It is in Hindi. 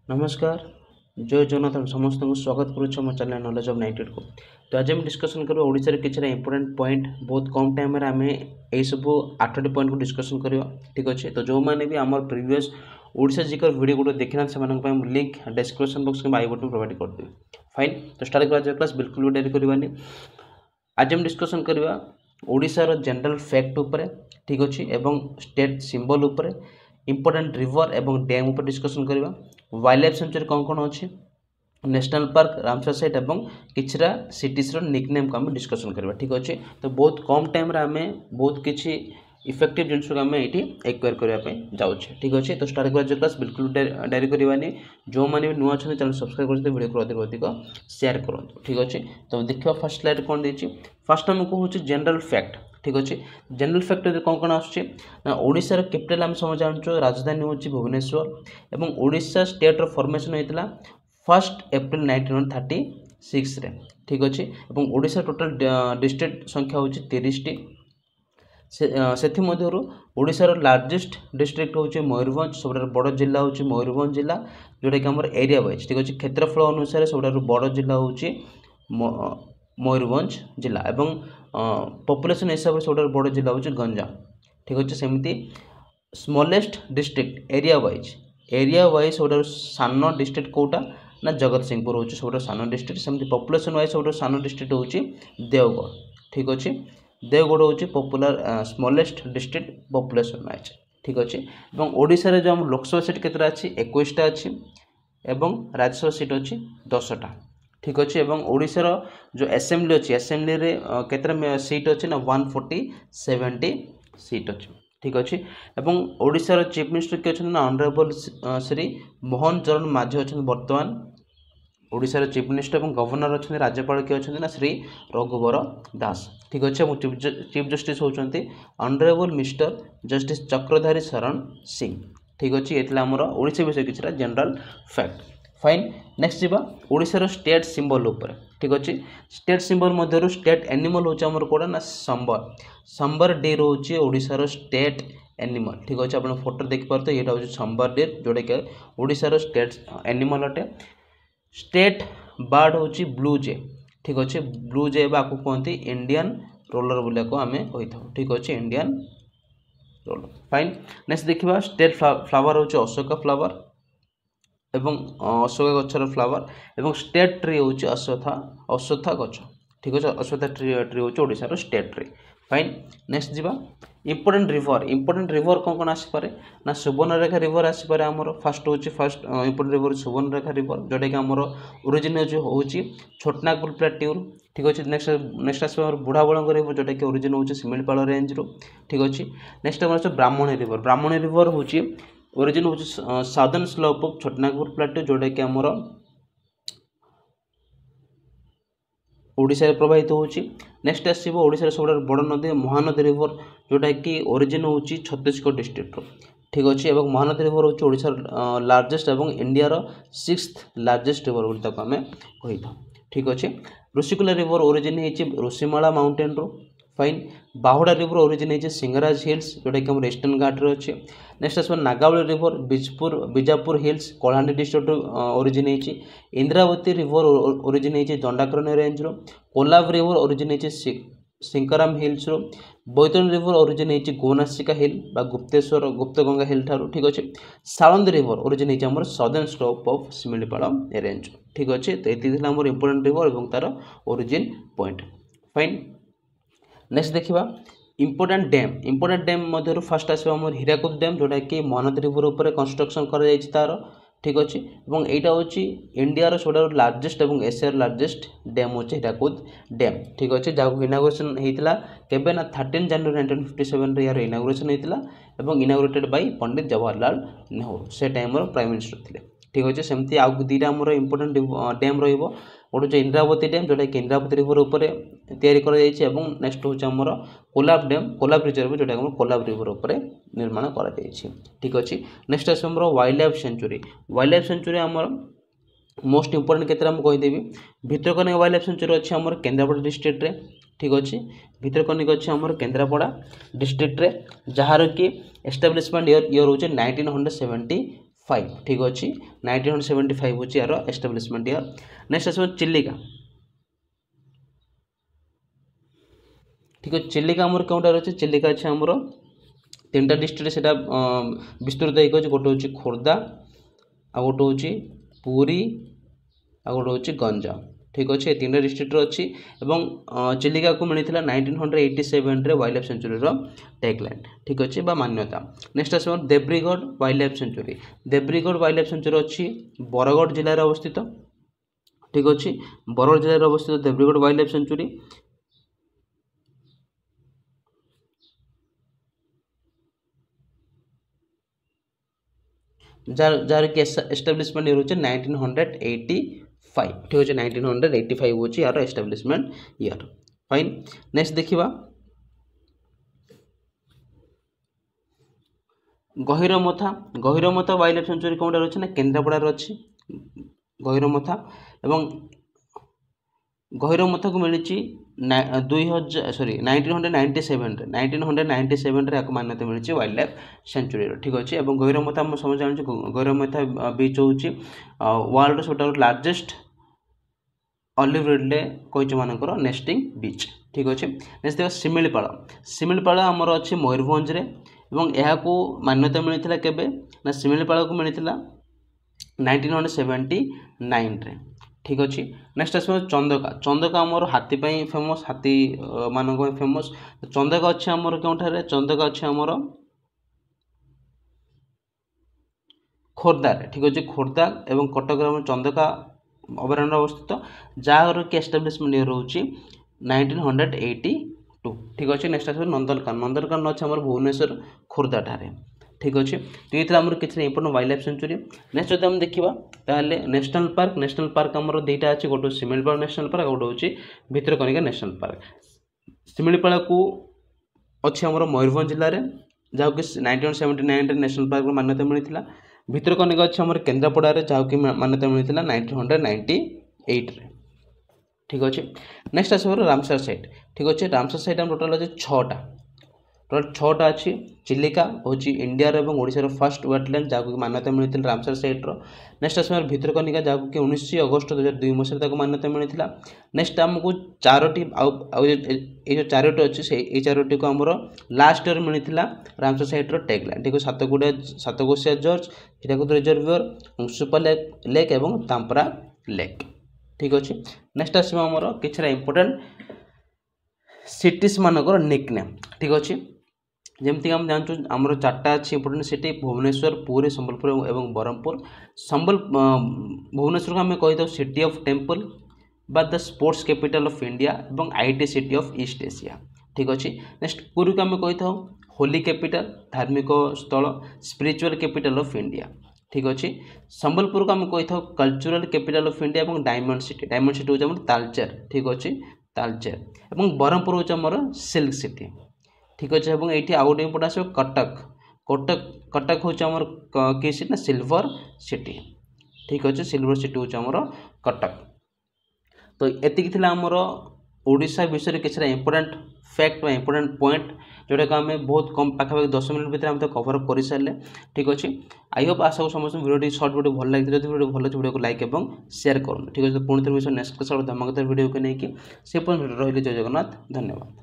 नमस्कार जय जगन्नाथ समस्त को स्वागत करुच्छ मो चैनल नॉलेज ऑफ 98 को। तो आज हम डिस्कशन करबा ओडिसा रे किछरा इंपोर्टेंट पॉइंट बहुत कम टाइम रे हमें ए सब 8टी पॉइंट को डिस्कशन करबा। ठीक अछि। तो जो माने भी हमर प्रीवियस ओडिसा जिकर वीडियो को देखिना सेमान पे हम लिंक डिस्क्रिप्शन बॉक्स के आई बटन प्रोवाइड कर देबे। फाइन। तो स्टार्ट करा क्लास बिल्कुल भी देरी करबानी। आज हम डिस्कशन करबा ओडिसा रो जनरल फैक्ट ऊपर। ठीक अछि। एवं स्टेट सिंबल ऊपर इंपोर्टेंट रिवर एवं डैम ऊपर डिस्कशन करबा। वाइल्ड लाइफ सेंचुरी कौन कौन अच्छी नेशनल पार्क रामसर साइट एवं किछरा सिटीज रो निकनेम को हम डिस्कशन करबा। ठीक अछि। तो बहुत कम टाइम रे हमें बहुत किछि इफेक्टिव जिनिस को हमें एठी एक्वायर करबा पे जाउ छै। ठीक अछि। तो स्टार्ट करा क्लास बिल्कुल डायरी करबानी। जो माने भी नुआ छन चैनल सब्सक्राइब करते वीडियो को अधिक अधिक शेयर करंतु। ठीक अछि। तो देखियो फर्स्ट स्लाइड कोन देछि। फर्स्ट हम को होछि जनरल फैक्ट। ठीक अछि। जनरल फैक्ट कौन कौन आछे ना ओडिसा रो कैपिटल हम समझ जानछो राजधानी होछि भुवनेश्वर एवं ओडिसा स्टेट रो फॉर्मेशन होइतला 1 अप्रैल 1936 रे। ठीक अछि। एवं ओडिसा टोटल डिस्ट्रिक्ट संख्या होछि 30 टी। सेथि मध्यरु ओडिसा रो लार्जेस्ट डिस्ट्रिक्ट होछि मयूरभंज। सबटा बड़ जिल्ला होछि मयूरभंज जिल्ला जोटा कि हमर एरिया वाइज। ठीक अछि। क्षेत्रफल अनुसार सबटा बड़ जिल्ला होछि मयूरभंज जिला एवं पॉपुलेशन हिसाब से सबटा बड़ जिला होछि गंजाम। ठीक अछि। सेमति स्मॉलेस्ट डिस्ट्रिक्ट एरिया वाइज सबटा सानो डिस्ट्रिक्ट कोटा ना जगतसिंहपुर होछि सबटा सानो डिस्ट्रिक्ट। सेमति पॉपुलेशन वाइज सबटा सानो डिस्ट्रिक्ट होछि देवगढ़। ठीक अछि। देवगढ़ होछि popular smallest district population wise. ठीक अछि। एवं ओडिसा रे जो हम लोकसभा सीट केतरा अछि 21 टा अछि एवं राज्यसभा सीट अछि 10 टा। ठीक अछि। एवं ओडिसा रो जो असेंबली अछि असेंबली रे केतरा सीट अछि ना 147 सीट अछि। ठीक अछि। एवं ओडिसा रो चीफ मिनिस्टर के अछि ना ऑनरेबल श्री मोहन चरण माझी अछि वर्तमान ओडिसा रो चीफ मिनिस्टर एवं गवर्नर अछि राज्यपाल के अछि ना श्री रघुवर दास। ठीक अछि। एवं चीफ जस्टिस होचंती honourable mister justice Chakradhari Sharan Singh. ठीक अछि। एतला हमर ओडिसा विषय किछरा जनरल फैक्ट। फाइन। नेक्स्ट जीवा ओडिसा रो स्टेट सिंबल ऊपर। ठीक अछि। स्टेट सिंबल मध्यरु स्टेट एनिमल होचे हमर कोडा ना संबर डे होचे ओडिसा रो स्टेट एनिमल। ठीक अछि। आपण फोटो देख पारतो एटा होचे संबर डे जोडे के ओडिसा रो स्टेट एनिमल अटे। स्टेट बर्ड होची ब्लू जे। ठीक अछि। ब्लू जे बाकू कोंती इंडियन रोलर बोले को हमें होइथौ। ठीक अछि। Indian roller. फाइन। नेक्स्ट देखिबा स्टेट फ्लावर होची अशोका फ्लावर एवं अशोका गछर फ्लावर एवं स्टेट ट्री होची अश्वत्था गछ। ठीक अछि। अश्वत्था ट्री होची ओडिसा रो स्टेट ट्री। फाइन। नेक्स्ट जीवा इंपोर्टेंट रिवर कोन कोन आसी पारे ना सुवर्णरेखा रिवर आसी पारे हमर first important river Subarnarekha river जोटा कि हमर ओरिजिन होची छोटनागपुर प्लेट्यूर। ठीक अछि। नेक्स्ट आसी हमर बुढ़ाबळंग रिवर जोटा कि ओरिजिन होची सिमिलपाल रेंज रो। ठीक अछि। नेक्स्ट हमर ब्राह्मणी रिवर होची ओरिजिन होची southern slope of Chhotanagpur plateau जोटा कि हमर ओडिसा रे प्रवाहित होची। नेक्स्ट आसीबो ओडिसा रे सबटा बड़ नदी महानदी रिवर जोटा कि ओरिजिन होची छत्तीसगढ़ डिस्ट्रिक्ट रो। ठीक अछि। एवं महानदी रिवर होची ओडिसा लार्जेस्ट एवं इंडिया रो 6th लार्जेस्ट रिवर बोलता को हमें कहिथा। ठीक अछि। ऋषिकुल्य रिवर ओरिजिन हेची ऋषिमाला माउंटेन रो। फाइन। बाहुडा रिवर ओरिजिन हेची सिंगराज हिल्स जोटा कि हम ईस्टर्न घाट रो अछि। नेक्स्ट आसबो Nagavali river Bijapur hills Kalahandi district origin हेची। इंद्रावती रिवर ओरिजिन हेची दंडाकरण्य रेंज रो। कोलाब रिवर ओरिजिन हेची सिंकराम हिल्स रो। बैतरणी रिवर ओरिजिन हेची गोनासिका हिल बा गुप्तेश्वर गुप्तगंगा हिल ठारो। ठीक अछि। साळंदी रिवर ओरिजिन हेची हमर southern slope of Similipal range. ठीक अछि। तो एति थिला हमर इंपोर्टेंट रिवर एवं तार ओरिजिन पॉइंट। फाइन। नेक्स्ट देखिबा इंपोर्टेंट डैम मध्यरु फर्स्ट आसीबा हमर हीराकुद डैम जोटा कि महानदी रिवर ऊपर कंस्ट्रक्शन करा जायछि तार। ठीक अछि। एवं एटा होछि इंडिया रो सबटा लार्जेस्ट एवं एशिया रो लार्जेस्ट डैम होछि हीराकुद डैम। ठीक अछि। जाको इनॉग्रेशन हेतिला केबे ना 13 जनवरी 1957 रे यार इनॉग्रेशन हेतिला एवं इनॉग्रेटेड बाय पंडित जवाहरलाल नेहरू से टाइम रो प्राइम मिनिस्टर थिले। ठीक अछि। सेमति आ दीटा हमर इंपोर्टेंट डैम रहिबो गोटे होछि इंद्रावती डैम जोटा कि इंद्रावती रिवर ऊपर तयारी करा जायछि एवं नेक्स्ट होछि हमर कोलाब डैम कोलाब रिजर्व जोटा हम कोलाब रिवर ऊपर निर्माण करा जायछि। ठीक अछि। नेक्स्ट आसे हमर वाइल्ड लाइफ सेंचुरी हमर मोस्ट इंपोर्टेंट केतरा हम कहि देबी भितरकनिका वाइल्ड लाइफ सेंचुरी अछि हमर केंद्रापड़ा डिस्ट्रिक्ट रे। ठीक अछि। भितरकनिका अछि हमर केंद्रापड़ा डिस्ट्रिक्ट रे जहार कि एस्टैब्लिशमेंट ईयर होछि 1974 ठीक अच्छे 1975 हूँ यार एस्टाब्लिशमेंट ईयर। नेक्स्ट आस चिलिका ठीक है चिलिका आमर कौटार अच्छे चिलिका अच्छे आमर 3टा डिस्ट्रिक्ट से विस्तृत होकर गोटे हूँ खोर्धा आ गोटे हूँ पुरी आ गोटे हूँ गंजाम ठीक अच्छे 3टा डिस्ट्रिक्ट अच्छी एवं चिलिका को मिलता 1987 वाइल्ड लाइफ सेंचुरी टैगलाइन ठीक अच्छे मान्यता। नेक्स्ट आस Debrigarh wildlife sanctuary. Debrigarh wildlife sanctuary अच्छी बरगढ़ जिले में अवस्थित ठीक अच्छे बरगढ़ जिले में अवस्थित देब्रीगढ़ वाइल्ड लाइफ सेंचुरी। जार कि एस्टाब्लिशमेंट ईयर होचे 1985 ठीक अच्छे 1985 होची यार एस्टाब्लिशमेंट ईयर फाइन। नेक्स्ट देखिबा गहिरमथा वाइल्ड लाइफ सेंचुरी कौन अच्छे ना केन्द्रापड़ा अच्छी गहिरमथा एवं गहिरमथा को मिली 1997 मान्यता मिली वाइल्ड लाइफ सेंचुरी ठीक अच्छे। और गहिरमथा आम समझ जान गहिरमथा बीच हूँ वर्ल्ड सबुठ लार्जेस्ट ऑलिव रिडले कईच मानकर नेस्टिंग बीच ठीक अच्छे। नेक्स्ट देखा शिमिलीपाल आमर अच्छी मयूरभंज रे एवं यह मान्यता मिलता केबे ना शिमिलीपाल को मिलता 1979 रे ठीक अच्छे। नेक्स्ट आस चंदका आमर हाथी फेमस हाथी मान फेमस चंदका अच्छे आमर क्योंठारे चंदका अच्छे आमर खोर्धा ठीक अच्छे खोर्धा एवं कटक चंदका अभयारण्य अवस्थित जार कि एस्टाब्लिशमेंट ईयर रोचे 1982 ठीक अच्छे। नेक्स्ट आस नंदनकानन अच्छे आमर भुवनेश्वर खोर्धा ठारे ठीक अच्छे। तो ये आमर किसी important wild life sanctuary. Next जो देखा ताहले नेशनल पार्क आमर दुईटा अच्छे गोटे शिमिलीपाल नेशनल पार्क गोटे हूँ भितरकनिका नेशनल पार्क। शिमिलीपाल को अच्छे आमर मयूरभंज जिले में जहाँकि 1979 नेशनल पार्क मान्यता मिलता। भितरकनिका अच्छे आमर केन्द्रापड़ा जहाँकि मान्यता मिलता 1998 ठीक अच्छे। नेक्स्ट आस रामसर साइट ठीक अच्छे रामसर साइट आम टोटाल अच्छे 6टा अच्छी चिलिका हूँ इंडिया और ओडिशार फर्स्ट वेटलैंड जहाँ मान्यता मिलती रामसर साइट। नेक्स्ट आस भितरकनिका जहाँ कि 19 अगस्त 2002 मसीह मान्यता मिलता। नेक्स्ट आमको 4टी ये 4टी अच्छी ये 4टी को आमर लास्ट ईयर मिलता रामसर साइट टैगलाइन ठीक है सातकोशिया George Hirakud reservoir Anshupa lake एवं तांपरा लेक ठीक अच्छे। नेक्स्ट आस किसी इंपोर्टेंट सिटीज मानकर निकनेम ठीक अच्छे जमती आम जानूँ आमर 4टा अच्छी इंपोर्टेंट सिटी भुवनेश्वर पुरी संबलपुर एवं ब्रह्मपुर। भुवनेश्वर को आम कही सिटी ऑफ टेम्पल बा the sports capital of India एवं IT city of East Asia ठीक अच्छे। नेक्स्ट पुरी को आम कही होली कैपिटल धार्मिक स्थल स्पिरिचुअल कैपिटल ऑफ इंडिया ठीक अच्छे। संबलपुर को आम कही कल्चरल कैपिटल ऑफ इंडिया और डायमंड सिटी हूँ तालचेर ठीक अच्छे तालचेर। और ब्रह्मपुर हूँ आमर सिल्क सिटी ठीक अच्छे। और ये आउ गोटे इंपोर्टेंट आस कटक हूँ आमर कि सिटी ना सिल्वर सिटी ठीक अच्छे सिल्वर सिटी हूँ आमर कटक। तो ये आमर ओडिशा विषय किसी इंपोर्टेंट फैक्ट इंपोर्टेंट पॉइंट जोटा कि आम बहुत कम पाखापाखि 10 मिनट भितर आम कवर कर सारे ठीक अच्छे। आई होप आशा समस्त वीडियो सर्ट वीडियो भल लगी जब वीडियो भल वीडियो को लाइक और शेयर करूँ ठीक अच्छे। पुणी थे विषय नेक्स्ट धमाकेदार वीडियो को लेकिन से रही जय जगन्नाथ धन्यवाद।